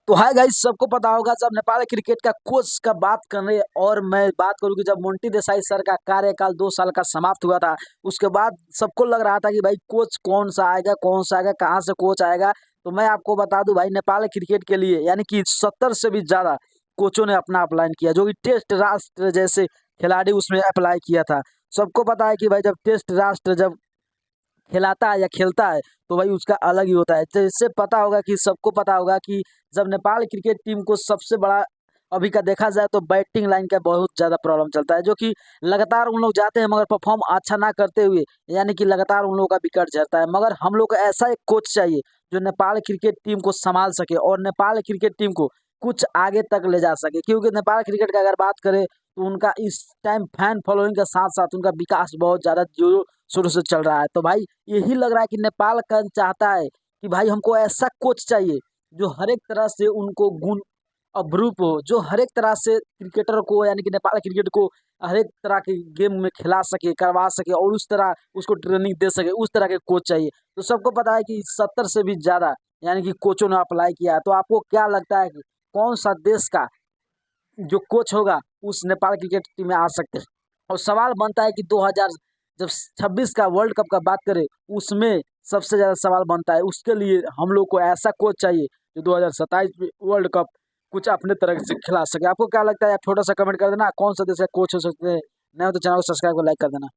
तो hi guys, सबको पता होगा जब नेपाल क्रिकेट का कोच का बात कर रहे हैं और मैं बात करूं कि जब मोंटी देसाई सर का कार्यकाल 2 साल का समाप्त हुआ था, उसके बाद सबको लग रहा था कि भाई कोच कौन सा आएगा, कहाँ से कोच आएगा। तो मैं आपको बता दूं भाई, नेपाल क्रिकेट के लिए यानी कि 70 से भी ज्यादा कोचों ने अपना अप्लाई किया, जो कि टेस्ट राष्ट्र जैसे खिलाड़ी उसमें अप्लाई किया था। सबको पता है कि भाई जब टेस्ट राष्ट्र जब खिलाता है या खेलता है तो भाई उसका अलग ही होता है। जैसे पता होगा कि सबको पता होगा कि जब नेपाल क्रिकेट टीम को सबसे बड़ा अभी का देखा जाए तो बैटिंग लाइन का बहुत ज़्यादा प्रॉब्लम चलता है, जो कि लगातार उन लोग जाते हैं मगर परफॉर्म अच्छा ना करते हुए यानी कि लगातार उन लोगों का विकेट झरता है। मगर हम लोग को ऐसा एक कोच चाहिए जो नेपाल क्रिकेट टीम को संभाल सके और नेपाल क्रिकेट टीम को कुछ आगे तक ले जा सके, क्योंकि नेपाल क्रिकेट का अगर बात करें तो उनका इस टाइम फैन फॉलोइंग के साथ साथ उनका विकास बहुत ज़्यादा जोरों शुरू से चल रहा है। तो भाई यही लग रहा है कि नेपाल का चाहता है कि भाई हमको ऐसा कोच चाहिए जो हर एक तरह से उनको गुण अभ्रूप हो, जो हर एक तरह से क्रिकेटर को यानी कि नेपाल क्रिकेट को हर एक तरह के गेम में खिला सके, करवा सके और उस तरह उसको ट्रेनिंग दे सके, उस तरह के कोच चाहिए। तो सबको पता है कि 70 से भी ज़्यादा यानी कि कोचों ने अप्लाई किया है। तो आपको क्या लगता है कि कौन सा देश का जो कोच होगा उस नेपाल क्रिकेट टीम में आ सकते हैं? और सवाल बनता है कि 2000 जब 26 का वर्ल्ड कप का बात करें उसमें सबसे ज़्यादा सवाल बनता है, उसके लिए हम लोग को ऐसा कोच चाहिए जो 2027 में वर्ल्ड कप कुछ अपने तरह से खिला सके। आपको क्या लगता है? आप छोटा सा कमेंट कर देना, कौन सा देश का कोच हो सकते हैं। नहीं हो तो चैनल को सब्सक्राइब और लाइक कर देना।